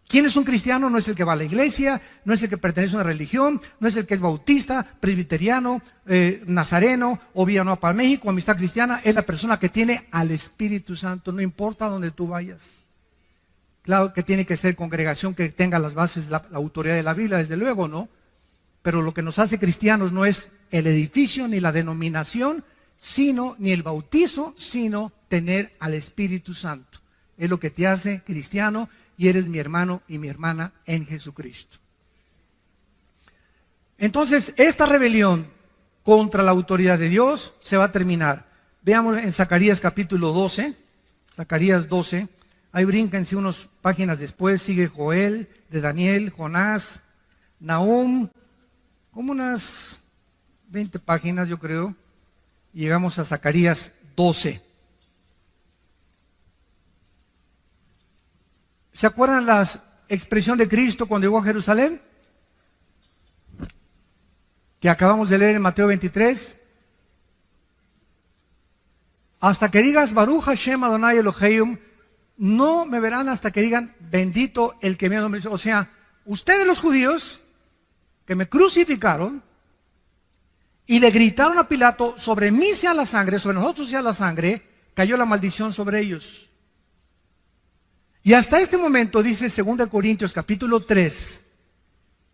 ¿Quién es un cristiano? No es el que va a la iglesia, no es el que pertenece a una religión, no es el que es bautista, presbiteriano, nazareno, o Villanueva para México, Amistad Cristiana. Es la persona que tiene al Espíritu Santo, no importa donde tú vayas. Claro que tiene que ser congregación que tenga las bases, la autoridad de la Biblia, desde luego, ¿no? Pero lo que nos hace cristianos no es el edificio ni la denominación, ni el bautizo, sino tener al Espíritu Santo. Es lo que te hace cristiano. Y eres mi hermano y mi hermana en Jesucristo. Entonces, esta rebelión contra la autoridad de Dios se va a terminar. Veamos en Zacarías capítulo 12. Zacarías 12. Ahí brínquense unas páginas después. Sigue Joel, de Daniel, Jonás, Nahum. Como unas 20 páginas, yo creo. y llegamos a Zacarías 12. ¿Se acuerdan la expresión de Cristo cuando llegó a Jerusalén? Que acabamos de leer en Mateo 23. Hasta que digas Baruch Hashem Adonai Elohim, no me verán hasta que digan bendito el que me ha. O sea, ustedes los judíos que me crucificaron y le gritaron a Pilato, sobre mí sea la sangre, sobre nosotros sea la sangre, cayó la maldición sobre ellos. Y hasta este momento, dice 2 Corintios capítulo 3,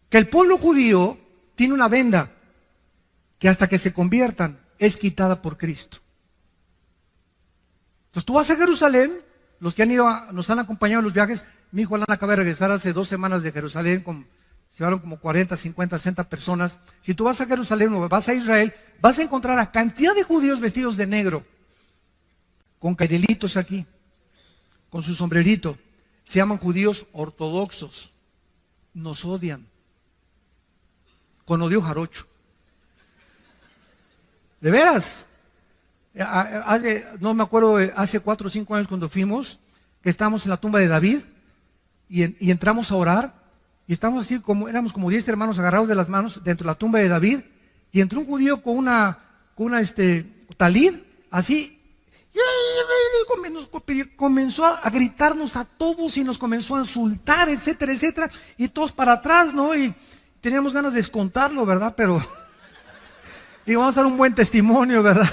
que el pueblo judío tiene una venda que hasta que se conviertan es quitada por Cristo. Entonces tú vas a Jerusalén, los que han ido, nos han acompañado en los viajes, mi hijo Alan acaba de regresar hace 2 semanas de Jerusalén, se llevaron como 40, 50, 60 personas. Si tú vas a Jerusalén o vas a Israel, vas a encontrar a cantidad de judíos vestidos de negro, con cairelitos aquí, con su sombrerito. Se llaman judíos ortodoxos. Nos odian. Con odio jarocho. ¿De veras? No me acuerdo, hace 4 o 5 años cuando fuimos, que estábamos en la tumba de David y entramos a orar y estábamos así, éramos como 10 hermanos agarrados de las manos dentro de la tumba de David y entró un judío con una talid, así, y comenzó a gritarnos a todos y nos comenzó a insultar, etcétera, etcétera, y todos para atrás, ¿no? Y teníamos ganas de descontarlo, ¿verdad? Pero y vamos a dar un buen testimonio, ¿verdad?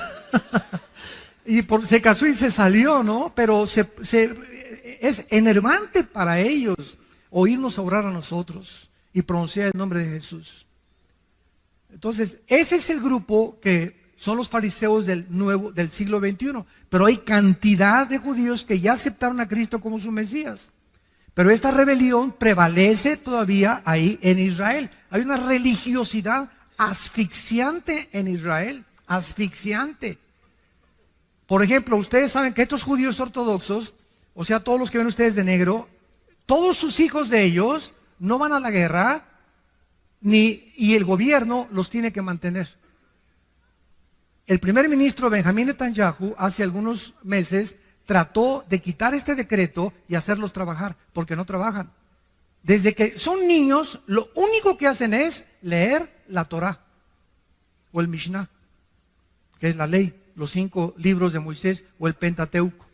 Y se casó y se salió, ¿no? Pero es enervante para ellos oírnos orar a nosotros y pronunciar el nombre de Jesús. Entonces, ese es el grupo que son los fariseos del siglo XXI. Pero hay cantidad de judíos que ya aceptaron a Cristo como su Mesías. Pero esta rebelión prevalece todavía ahí en Israel. Hay una religiosidad asfixiante en Israel, asfixiante. Por ejemplo, ustedes saben que estos judíos ortodoxos, o sea, todos los que ven ustedes de negro, todos sus hijos de ellos no van a la guerra, y el gobierno los tiene que mantener. El primer ministro Benjamín Netanyahu hace algunos meses trató de quitar este decreto y hacerlos trabajar, porque no trabajan. Desde que son niños, lo único que hacen es leer la Torá o el Mishnah, que es la ley, los 5 libros de Moisés o el Pentateuco.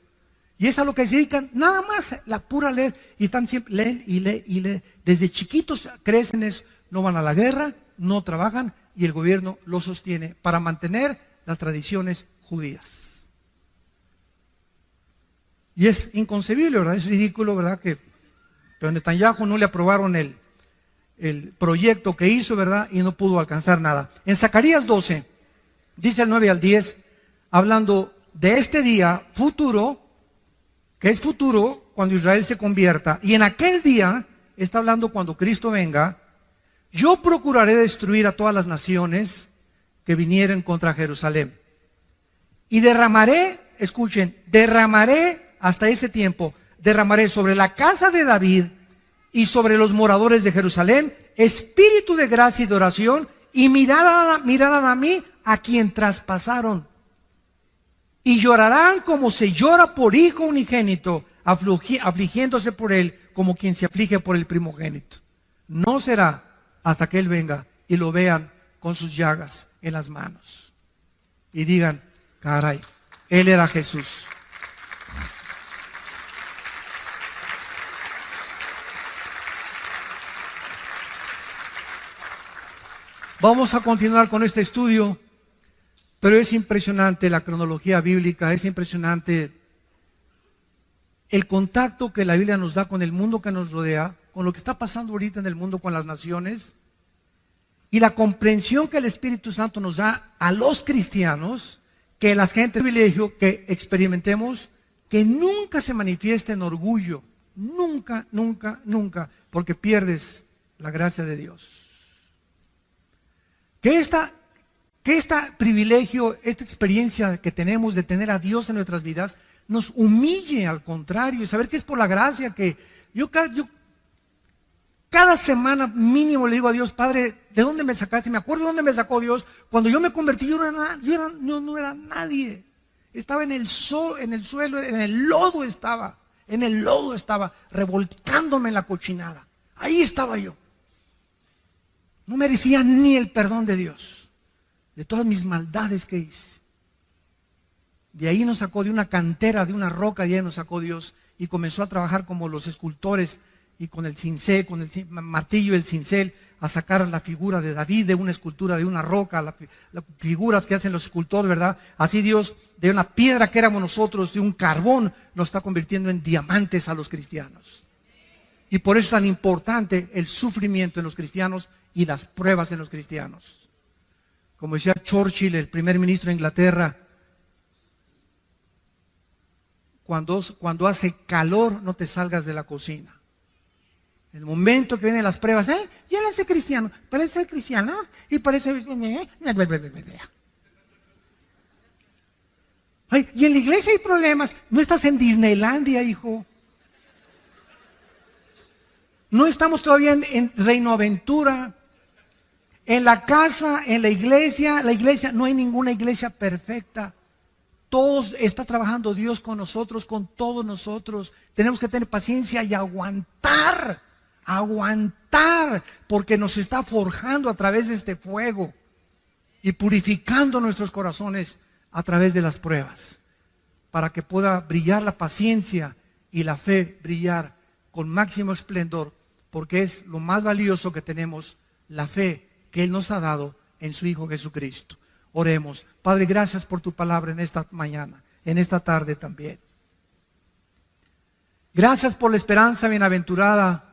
Y es a lo que se dedican, nada más, la pura leer. Y están siempre, leen y leen y leen. Desde chiquitos crecen eso, no van a la guerra, no trabajan y el gobierno los sostiene para mantener las tradiciones judías. Y es inconcebible, ¿verdad? Es ridículo, ¿verdad? Pero a Netanyahu no le aprobaron el proyecto que hizo, ¿verdad? Y no pudo alcanzar nada. En Zacarías 12, dice el 9 al 10, hablando de este día futuro, que es futuro cuando Israel se convierta, y en aquel día, está hablando cuando Cristo venga, yo procuraré destruir a todas las naciones que vinieren contra Jerusalén. Y derramaré, escuchen, derramaré hasta ese tiempo, derramaré sobre la casa de David y sobre los moradores de Jerusalén espíritu de gracia y de oración, y mirarán a mí a quien traspasaron. Y llorarán como se llora por hijo unigénito, afligiéndose por él como quien se aflige por el primogénito. No será hasta que él venga y lo vean con sus llagas en las manos y digan, caray, él era Jesús. Vamos a continuar con este estudio, pero es impresionante la cronología bíblica, es impresionante el contacto que la Biblia nos da con el mundo que nos rodea, con lo que está pasando ahorita en el mundo con las naciones, y la comprensión que el Espíritu Santo nos da a los cristianos, que la gente privilegio que experimentemos, que nunca se manifieste en orgullo, nunca, nunca, nunca, porque pierdes la gracia de Dios. Que este privilegio, esta experiencia que tenemos de tener a Dios en nuestras vidas, nos humille al contrario, y saber que es por la gracia que yo cada semana mínimo le digo a Dios, Padre, ¿de dónde me sacaste? Me acuerdo de dónde me sacó Dios. Cuando yo me convertí, yo no era nadie. Estaba en el suelo, en el lodo estaba. En el lodo estaba, revolcándome en la cochinada. Ahí estaba yo. No merecía ni el perdón de Dios, de todas mis maldades que hice. De ahí nos sacó, de una cantera, de una roca, de ahí nos sacó Dios. Y comenzó a trabajar como los escultores, y con el cincel, con el martillo y el cincel, a sacar la figura de David de una escultura, de una roca, las figuras que hacen los escultores, ¿verdad? Así Dios, de una piedra que éramos nosotros, de un carbón, nos está convirtiendo en diamantes a los cristianos. Y por eso es tan importante el sufrimiento en los cristianos y las pruebas en los cristianos. Como decía Churchill, el primer ministro de Inglaterra, cuando hace calor, no te salgas de la cocina. El momento que vienen las pruebas, ya no es cristiano, parece cristiano y parece... Ay, y en la iglesia hay problemas. No estás en Disneylandia, hijo. No estamos todavía en Reino Aventura. En la casa, en la iglesia, no hay ninguna iglesia perfecta. Todos está trabajando Dios con nosotros, con todos nosotros. Tenemos que tener paciencia y aguantar, porque nos está forjando a través de este fuego y purificando nuestros corazones a través de las pruebas, para que pueda brillar la paciencia y la fe brillar con máximo esplendor, porque es lo más valioso que tenemos, la fe que Él nos ha dado en su Hijo Jesucristo. Oremos. Padre, gracias por tu palabra en esta mañana, en esta tarde también. Gracias por la esperanza bienaventurada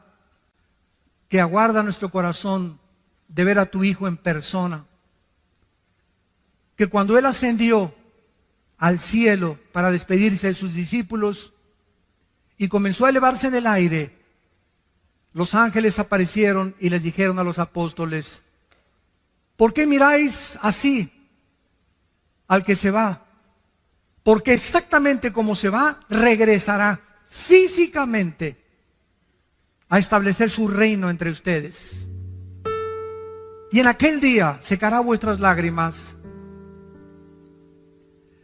que aguarda nuestro corazón de ver a tu Hijo en persona. Que cuando Él ascendió al cielo para despedirse de sus discípulos y comenzó a elevarse en el aire, los ángeles aparecieron y les dijeron a los apóstoles: ¿por qué miráis así al que se va? Porque exactamente como se va, regresará físicamente a establecer su reino entre ustedes. Y en aquel día secará vuestras lágrimas.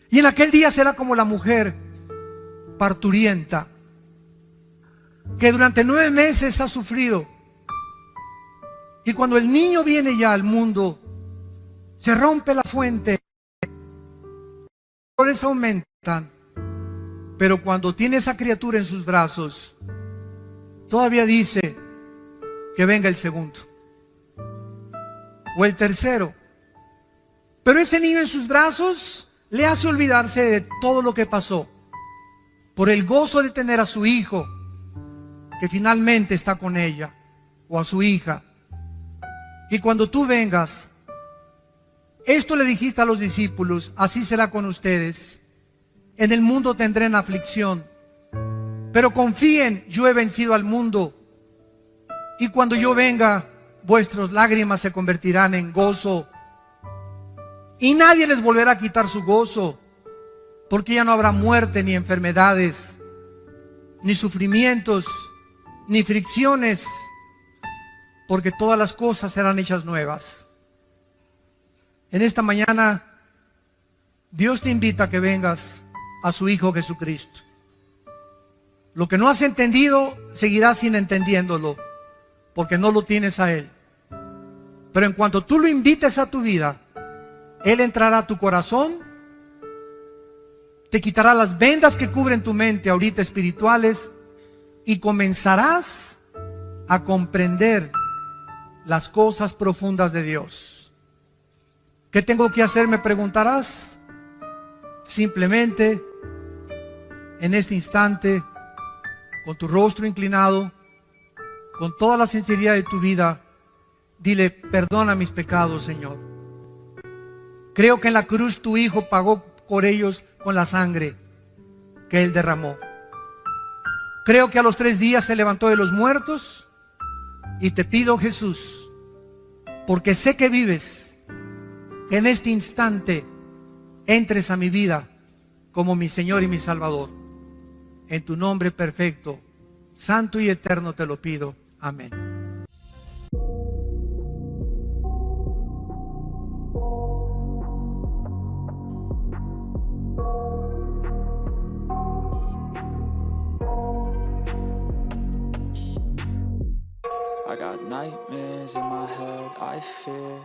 Y en aquel día será como la mujer parturienta, que durante 9 meses ha sufrido. Y cuando el niño viene ya al mundo, se rompe la fuente, los dolores aumentan, pero cuando tiene esa criatura en sus brazos, todavía dice que venga el segundo o el tercero. Pero ese niño en sus brazos le hace olvidarse de todo lo que pasó, por el gozo de tener a su hijo, que finalmente está con ella, o a su hija. Y cuando tú vengas, esto le dijiste a los discípulos: así será con ustedes. En el mundo tendrán aflicción, pero confíen, yo he vencido al mundo. Y cuando yo venga, vuestras lágrimas se convertirán en gozo. Y nadie les volverá a quitar su gozo, porque ya no habrá muerte, ni enfermedades, ni sufrimientos, ni fricciones, porque todas las cosas serán hechas nuevas. En esta mañana, Dios te invita a que vengas a su Hijo Jesucristo. Lo que no has entendido, seguirás sin entendiéndolo, porque no lo tienes a Él. Pero en cuanto tú lo invites a tu vida, Él entrará a tu corazón, te quitará las vendas que cubren tu mente ahorita espirituales, y comenzarás a comprender las cosas profundas de Dios. ¿Qué tengo que hacer?, me preguntarás. Simplemente, en este instante, con tu rostro inclinado, con toda la sinceridad de tu vida, dile: perdona mis pecados, Señor. Creo que en la cruz tu Hijo pagó por ellos con la sangre que Él derramó. Creo que a los 3 días se levantó de los muertos, y te pido, Jesús, porque sé que vives, que en este instante entres a mi vida como mi Señor y mi Salvador. En tu nombre perfecto, santo y eterno te lo pido. Amén. got nightmares in my head, I fear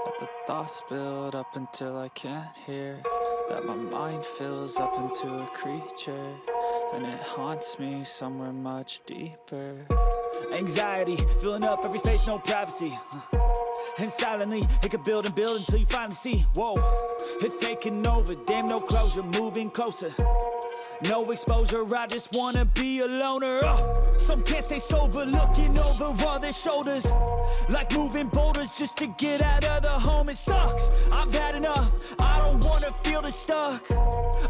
that the thoughts build up until I can't hear, that my mind fills up into a creature, and it haunts me somewhere much deeper. Anxiety, filling up every space, no privacy. And silently, it could build and build until you finally see, whoa, it's taking over, damn no closure, moving closer. No exposure, I just wanna be a loner. Some can't stay sober, looking over all their shoulders, like moving boulders just to get out of the home. It sucks, I've had enough, I don't wanna feel the stuck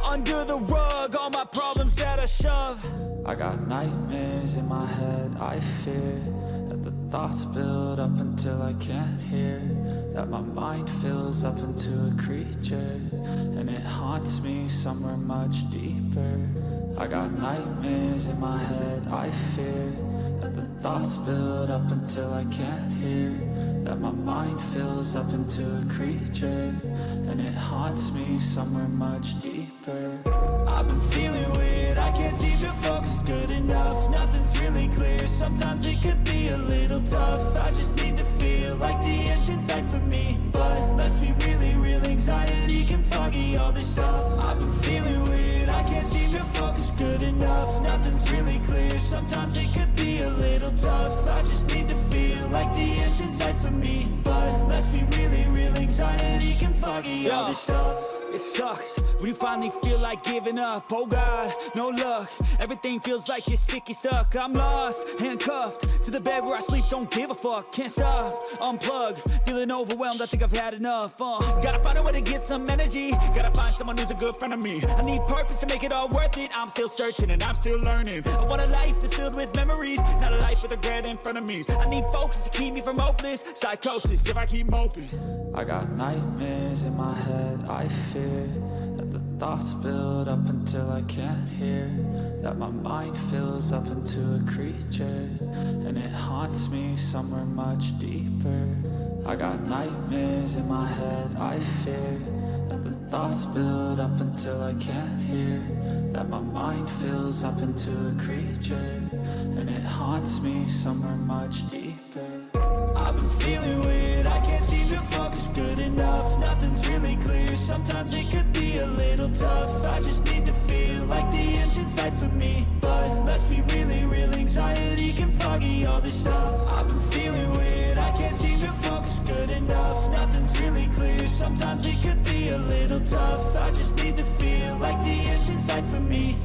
under the rug, all my problems that I shove. I got nightmares in my head, I fear that the thoughts build up until I can't hear, that my mind fills up into a creature, and it haunts me somewhere much deeper. I got nightmares in my head, I fear that the thoughts build up until I can't hear, that my mind fills up into a creature, and it haunts me somewhere much deeper. I've been feeling weird, I can't seem to focus good enough. Nothing's really clear, sometimes it could be a little tough. I just need to feel like the end's in sight for me, but let's be really real, anxiety can foggy all this stuff. I've been feeling weird, I can't seem to focus good enough. Nothing's really clear, sometimes it could be a little tough. I just need to feel like the end's in sight for me, but let's be really real, anxiety can foggy all this stuff. It sucks when you finally feel like giving up. Oh God, no luck, everything feels like you're sticky stuck. I'm lost, handcuffed to the bed where I sleep, don't give a fuck. Can't stop, unplug, feeling overwhelmed, I think I've had enough. Gotta find a way to get some energy, gotta find someone who's a good friend of me. I need purpose to make it all worth it, I'm still searching and I'm still learning. I want a life that's filled with memories, not a life with regret in front of me. I need focus to keep me from hopeless psychosis if I keep moping. I got nightmares in my head, I fear that the thoughts build up until I can't hear, that my mind fills up into a creature, and it haunts me somewhere much deeper. I got nightmares in my head, I fear that the thoughts build up until I can't hear, that my mind fills up into a creature, and it haunts me somewhere much deeper. I've been feeling weird, I can't seem to focus good enough. Nothing's really clear, sometimes it could be a little tough. I just need to feel like the end's in sight for me, but let's be really real, anxiety can foggy all this stuff. I've been feeling weird, I can't seem to focus good enough. Nothing's really clear, sometimes it could be a little tough. I just need to feel like the end's in sight for me,